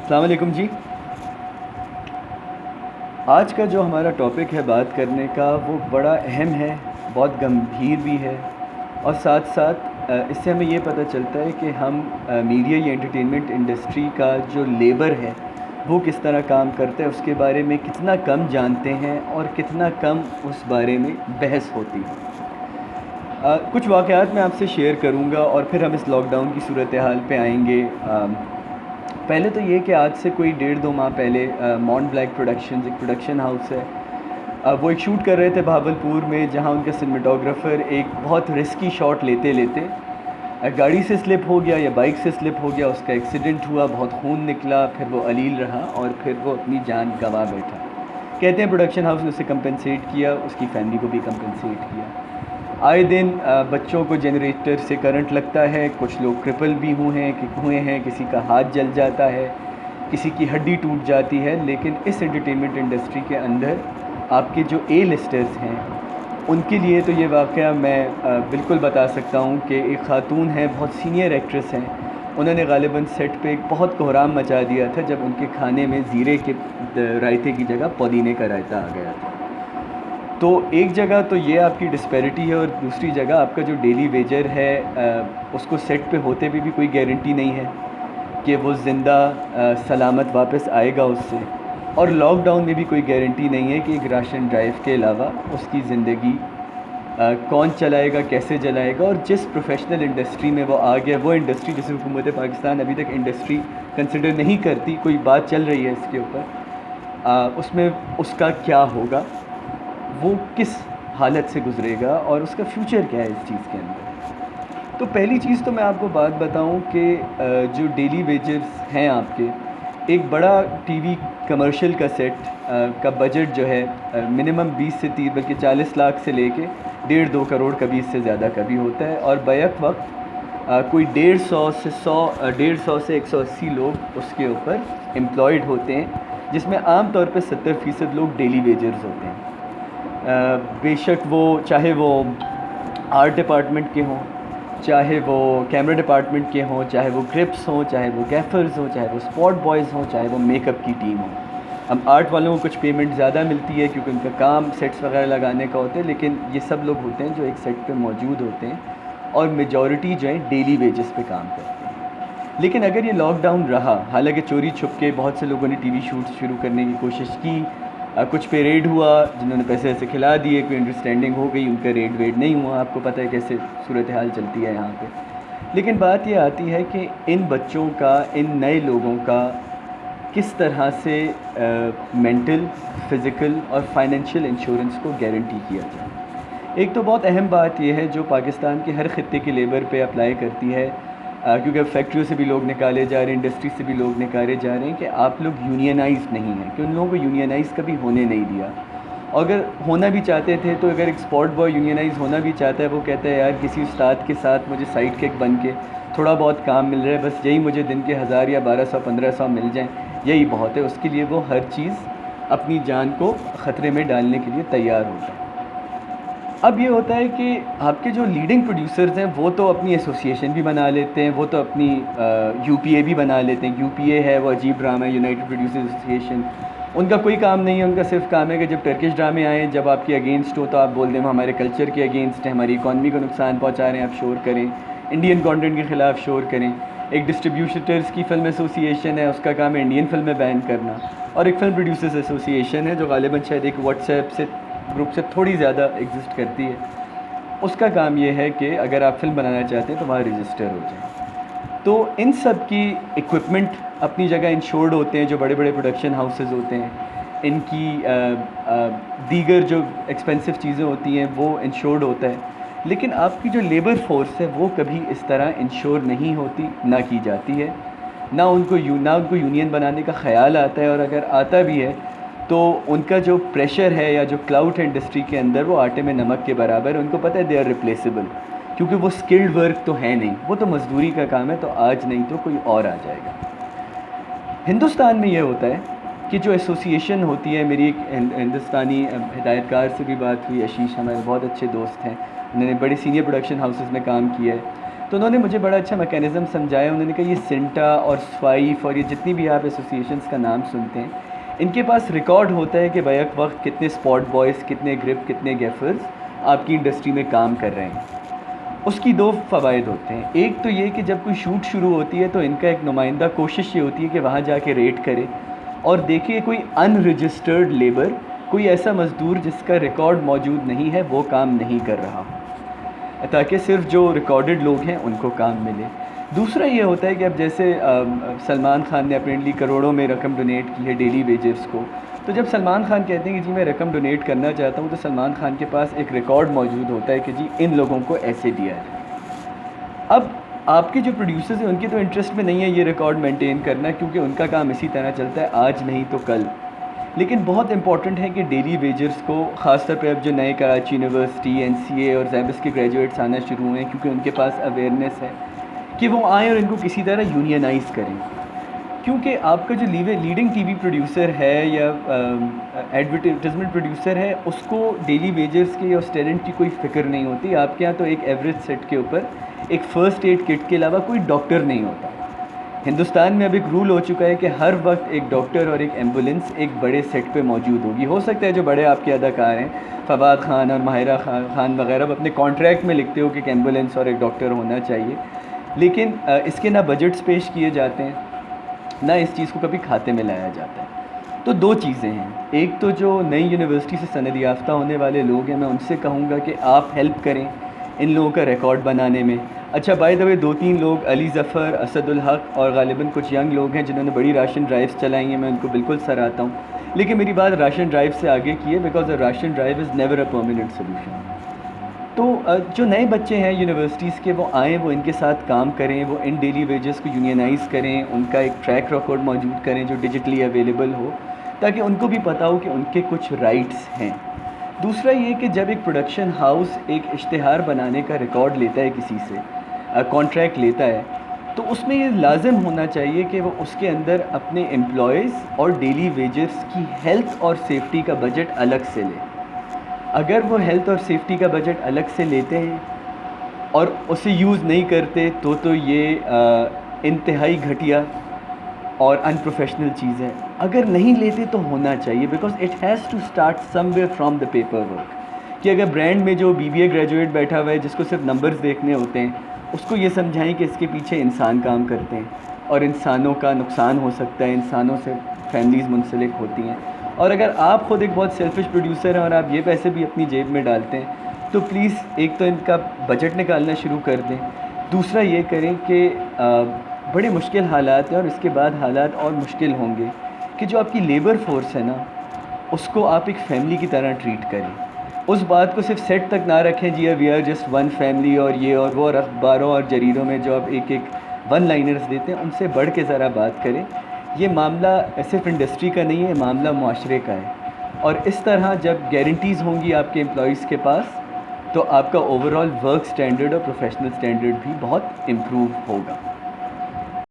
السلام علیکم جی. آج کا جو ہمارا ٹاپک ہے بات کرنے کا وہ بڑا اہم ہے، بہت گمبھیر بھی ہے، اور ساتھ ساتھ اس سے ہمیں یہ پتہ چلتا ہے کہ ہم میڈیا یا انٹرٹینمنٹ انڈسٹری کا جو لیبر ہے وہ کس طرح کام کرتا ہے، اس کے بارے میں کتنا کم جانتے ہیں اور کتنا کم اس بارے میں بحث ہوتی ہے. کچھ واقعات میں آپ سے شیئر کروں گا اور پھر ہم اس لاک ڈاؤن کی صورتحال پہ آئیں گے. پہلے تو یہ کہ آج سے کوئی 1.5-2 ماہ پہلے مونٹ بلیک پروڈکشنز ایک پروڈکشن ہاؤس ہے، وہ ایک شوٹ کر رہے تھے بھاولپور میں، جہاں ان کا سنیمیٹوگرافر ایک بہت رسکی شاٹ لیتے لیتے گاڑی سے سلپ ہو گیا یا بائک سے سلپ ہو گیا. اس کا ایکسیڈنٹ ہوا، بہت خون نکلا، پھر وہ علیل رہا اور پھر وہ اپنی جان گنوا بیٹھا. کہتے ہیں پروڈکشن ہاؤس نے اسے کمپنسیٹ کیا، اس کی فیملی کو بھی کمپنسیٹ کیا. آئے دن بچوں کو جنریٹر سے کرنٹ لگتا ہے، کچھ لوگ کرپل بھی ہوئے ہیں، کسی کا ہاتھ جل جاتا ہے، کسی کی ہڈی ٹوٹ جاتی ہے. لیکن اس انٹرٹینمنٹ انڈسٹری کے اندر آپ کے جو اے لسٹرز ہیں ان کے لیے تو یہ واقعہ میں بالکل بتا سکتا ہوں کہ ایک خاتون ہیں، بہت سینئر ایکٹریس ہیں، انہوں نے غالباً سیٹ پہ ایک بہت کوہرام مچا دیا تھا جب ان کے کھانے میں زیرے کے رائتے کی جگہ پودینے کا رائتا آ گیا تھا. تو ایک جگہ تو یہ آپ کی ڈسپیرٹی ہے، اور دوسری جگہ آپ کا جو ڈیلی ویجر ہے اس کو سیٹ پہ ہوتے ہوئے بھی کوئی گارنٹی نہیں ہے کہ وہ زندہ سلامت واپس آئے گا اس سے. اور لاک ڈاؤن میں بھی کوئی گارنٹی نہیں ہے کہ ایک راشن ڈرائیو کے علاوہ اس کی زندگی کون چلائے گا، کیسے چلائے گا. اور جس پروفیشنل انڈسٹری میں وہ آ گیا، وہ انڈسٹری جسے حکومت پاکستان ابھی تک انڈسٹری کنسیڈر نہیں کرتی، کوئی بات چل رہی ہے اس کے اوپر، اس میں اس کا کیا ہوگا، وہ کس حالت سے گزرے گا اور اس کا فیوچر کیا ہے اس چیز کے اندر. تو پہلی چیز تو میں آپ کو بات بتاؤں کہ جو ڈیلی ویجرز ہیں آپ کے، ایک بڑا ٹی وی کمرشل کا سیٹ کا بجٹ جو ہے منیمم 20 سے 30 بلکہ 40 لاکھ سے لے کے 1.5-2 کروڑ کبھی اس سے زیادہ کبھی ہوتا ہے. اور بیک وقت کوئی 150 سے 180 لوگ اس کے اوپر امپلائڈ ہوتے ہیں، جس میں عام طور پہ 70% لوگ ڈیلی ویجرز ہوتے ہیں. بے شک وہ چاہے وہ آرٹ ڈپارٹمنٹ کے ہوں، چاہے وہ کیمرہ ڈپارٹمنٹ کے ہوں، چاہے وہ گرپس ہوں، چاہے وہ گیفرز ہوں، چاہے وہ اسپاٹ بوائز ہوں، چاہے وہ میک اپ کی ٹیم ہو. ہم آرٹ والوں کو کچھ پیمنٹ زیادہ ملتی ہے کیونکہ ان کا کام سیٹس وغیرہ لگانے کا ہوتا ہے، لیکن یہ سب لوگ ہوتے ہیں جو ایک سیٹ پہ موجود ہوتے ہیں، اور میجورٹی جو ہیں ڈیلی ویجز پہ کام کرتے ہیں. لیکن اگر یہ لاک ڈاؤن رہا، حالانکہ چوری چھپ کے بہت سے لوگوں نے ٹی وی شوٹس شروع کرنے کی کوشش کی، کچھ پہ ریڈ ہوا، جنہوں نے پیسے ایسے کھلا دیے، کوئی انڈرسٹینڈنگ ہو گئی، ان کا ریڈ ویڈ نہیں ہوا. آپ کو پتہ ہے کیسے صورتحال چلتی ہے یہاں پہ. لیکن بات یہ آتی ہے کہ ان بچوں کا، ان نئے لوگوں کا کس طرح سے مینٹل، فزیکل اور فائنینشیل انشورنس کو گارنٹی کیا جائے. ایک تو بہت اہم بات یہ ہے جو پاکستان کے ہر خطے کے لیبر پہ اپلائی کرتی ہے، کیونکہ فیکٹریوں سے بھی لوگ نکالے جا رہے ہیں، انڈسٹری سے بھی لوگ نکالے جا رہے ہیں، کہ آپ لوگ یونینائز نہیں ہیں، کہ ان لوگوں کو یونینائز کبھی ہونے نہیں دیا. اگر ہونا بھی چاہتے تھے تو اگر ایک اسپاٹ بوائے یونینائز ہونا بھی چاہتا ہے، وہ کہتا ہے یار کسی استاد کے ساتھ مجھے سائڈ کک بن کے تھوڑا بہت کام مل رہا ہے، بس یہی مجھے دن کے 1000 یا 1200 1500 مل جائیں، یہی بہت ہے. اس کے لیے وہ ہر چیز اپنی جان کو خطرے میں ڈالنے کے لیے تیار ہوتا ہے. اب یہ ہوتا ہے کہ آپ کے جو لیڈنگ پروڈیوسرز ہیں وہ تو اپنی ایسوسیشن بھی بنا لیتے ہیں، وہ تو اپنی یو پی اے بھی بنا لیتے ہیں. یو پی اے ہے وہ عجیب ڈرامہ ہے، یونائٹڈ پروڈیوسرز ایسوسیشن. ان کا کوئی کام نہیں ہے، ان کا صرف کام ہے کہ جب ٹرکش ڈرامے آئیں، جب آپ کے اگینسٹ ہو تو آپ بول دیں وہ ہمارے کلچر کے اگینسٹ ہیں، ہماری اکانومی کو نقصان پہنچا رہے ہیں، آپ شور کریں، انڈین کانٹینٹ کے خلاف شور کریں. ایک ڈسٹریبیوٹرز کی فلم ایسوسیشن ہے، اس کا کام ہے انڈین فلمیں بین کرنا. اور ایک فلم پروڈیوسرز ایسوسیشن ہے جو غالباً شاید ایک واٹس ایپ سے گروپ سے تھوڑی زیادہ ایگزسٹ کرتی ہے. اس کا کام یہ ہے کہ اگر آپ فلم بنانا چاہتے ہیں تو وہاں رجسٹر ہو جائیں. تو ان سب کی ایکوپمنٹ اپنی جگہ انشورڈ ہوتے ہیں، جو بڑے بڑے پروڈکشن ہاؤسز ہوتے ہیں ان کی دیگر جو ایکسپینسو چیزیں ہوتی ہیں وہ انشورڈ ہوتا ہے. لیکن آپ کی جو لیبر فورس ہے وہ کبھی اس طرح انشور نہیں ہوتی، نہ کی جاتی ہے، نہ ان کو یونین بنانے کا خیال آتا ہے. اور اگر آتا بھی ہے تو ان کا جو پریشر ہے یا جو کلاؤٹ ہے انڈسٹری کے اندر وہ آٹے میں نمک کے برابر ہے. ان کو پتہ ہے دے آر ریپلیسیبل، کیونکہ وہ اسکلڈ ورک تو ہے نہیں، وہ تو مزدوری کا کام ہے، تو آج نہیں تو کوئی اور آ جائے گا. ہندوستان میں یہ ہوتا ہے کہ جو ایسوسیشن ہوتی ہے، میری ایک ہندوستانی ہدایت کار سے بھی بات ہوئی، آشیش ہمارے بہت اچھے دوست ہیں، انہوں نے بڑے سینئر پروڈکشن ہاؤسز میں کام کیا ہے. تو انہوں نے مجھے بڑا اچھا میکینزم سمجھایا. انہوں نے کہا یہ سنٹا اور سوائف اور یہ جتنی بھی آپ ایسوسیشنس کا نام سنتے ہیں, ان کے پاس ریکارڈ ہوتا ہے کہ بیک وقت کتنے اسپاٹ بوائز, کتنے گرپ, کتنے گیفرز آپ کی انڈسٹری میں کام کر رہے ہیں. اس کی دو فوائد ہوتے ہیں. ایک تو یہ کہ جب کوئی شوٹ شروع ہوتی ہے تو ان کا ایک نمائندہ کوشش یہ ہوتی ہے کہ وہاں جا کے ریٹ کرے اور دیکھے کوئی ان رجسٹرڈ لیبر, کوئی ایسا مزدور جس کا ریکارڈ موجود نہیں ہے وہ کام نہیں کر رہا, تاکہ صرف جو ریکارڈڈ لوگ ہیں ان کو کام ملے. دوسرا یہ ہوتا ہے کہ اب جیسے سلمان خان نے اپیرنٹلی کروڑوں میں رقم ڈونیٹ کی ہے ڈیلی ویجرز کو, تو جب سلمان خان کہتے ہیں کہ جی میں رقم ڈونیٹ کرنا چاہتا ہوں, تو سلمان خان کے پاس ایک ریکارڈ موجود ہوتا ہے کہ جی ان لوگوں کو ایسے دیا ہے. اب آپ کے جو پروڈیوسرز ہیں ان کے تو انٹرسٹ میں نہیں ہے یہ ریکارڈ مینٹین کرنا, کیونکہ ان کا کام اسی طرح چلتا ہے آج نہیں تو کل. لیکن بہت امپورٹنٹ ہے کہ ڈیلی ویجرز کو, خاص طور پہ اب جو نئے کراچی یونیورسٹی, این-سی-اے اور زیبس کے گریجویٹس آنا شروع ہوئے ہیں, کیونکہ ان کے پاس اویئرنیس ہے, کہ وہ آئیں اور ان کو کسی طرح یونینائز کریں. کیونکہ آپ کا جو لیڈنگ ٹی وی پروڈیوسر ہے یا ایڈورٹیزمنٹ پروڈیوسر ہے, اس کو ڈیلی ویجرز کے یا اس ٹیلنٹ کی کوئی فکر نہیں ہوتی. آپ کے یہاں تو ایک ایوریج سیٹ کے اوپر ایک فرسٹ ایڈ کٹ کے علاوہ کوئی ڈاکٹر نہیں ہوتا. ہندوستان میں اب ایک رول ہو چکا ہے کہ ہر وقت ایک ڈاکٹر اور ایک ایمبولینس ایک بڑے سیٹ پہ موجود ہوگی. ہو سکتا ہے جو بڑے آپ کے اداکار ہیں فواد خان اور ماہرہ خان وغیرہ اپنے کانٹریکٹ میں لکھتے ہو کہ ایک ایمبولینس اور ایک ڈاکٹر ہونا چاہیے, لیکن اس کے نہ بجٹس پیش کیے جاتے ہیں, نہ اس چیز کو کبھی کھاتے میں لایا جاتا ہے. تو دو چیزیں ہیں. ایک تو جو نئی یونیورسٹی سے سند یافتہ ہونے والے لوگ ہیں, میں ان سے کہوں گا کہ آپ ہیلپ کریں ان لوگوں کا ریکارڈ بنانے میں. اچھا بائی دا وے, 2-3 لوگ علی ظفر, اسد الحق اور غالباً کچھ ینگ لوگ ہیں جنہوں نے بڑی راشن ڈرائیوز چلائی ہیں, میں ان کو بالکل سراہتا ہوں. لیکن میری بات راشن ڈرائیو سے آگے کی ہے, because ration drive is never a permanent solution. تو جو نئے بچے ہیں یونیورسٹیز کے, وہ آئیں, وہ ان کے ساتھ کام کریں, وہ ان ڈیلی ویجز کو یونینائز کریں, ان کا ایک ٹریک ریکارڈ موجود کریں جو ڈیجیٹلی اویلیبل ہو, تاکہ ان کو بھی پتہ ہو کہ ان کے کچھ رائٹس ہیں. دوسرا یہ کہ جب ایک پروڈکشن ہاؤس ایک اشتہار بنانے کا ریکارڈ لیتا ہے, کسی سے کانٹریکٹ لیتا ہے, تو اس میں یہ لازم ہونا چاہیے کہ وہ اس کے اندر اپنے امپلائیز اور ڈیلی ویجرز کی ہیلتھ اور سیفٹی کا بجٹ الگ سے لے. اگر وہ ہیلتھ اور سیفٹی کا بجٹ الگ سے لیتے ہیں اور اسے یوز نہیں کرتے تو یہ انتہائی گھٹیا اور ان پروفیشنل چیز ہے. اگر نہیں لیتے تو ہونا چاہیے, because it has to start somewhere from the paperwork. کہ اگر برانڈ میں جو BBA گریجویٹ بیٹھا ہوا ہے جس کو صرف نمبرز دیکھنے ہوتے ہیں, اس کو یہ سمجھائیں کہ اس کے پیچھے انسان کام کرتے ہیں اور انسانوں کا نقصان ہو سکتا ہے, انسانوں سے فیملیز منسلک ہوتی ہیں. اور اگر آپ خود ایک بہت سیلفش پروڈیوسر ہیں اور آپ یہ پیسے بھی اپنی جیب میں ڈالتے ہیں, تو پلیز ایک تو ان کا بجٹ نکالنا شروع کر دیں. دوسرا یہ کریں کہ بڑے مشکل حالات ہیں اور اس کے بعد حالات اور مشکل ہوں گے, کہ جو آپ کی لیبر فورس ہے نا, اس کو آپ ایک فیملی کی طرح ٹریٹ کریں. اس بات کو صرف سیٹ تک نہ رکھیں جی we are just one family اور یہ اور وہ, اور اخباروں اور جریدوں میں جو آپ ایک ون لائنرز دیتے ہیں ان سے بڑھ کے ذرا بات کریں. یہ معاملہ صرف انڈسٹری کا نہیں ہے, معاملہ معاشرے کا ہے. اور اس طرح جب گارنٹیز ہوں گی آپ کے امپلائیز کے پاس, تو آپ کا اوور آل ورک سٹینڈرڈ اور پروفیشنل سٹینڈرڈ بھی بہت امپروو ہوگا.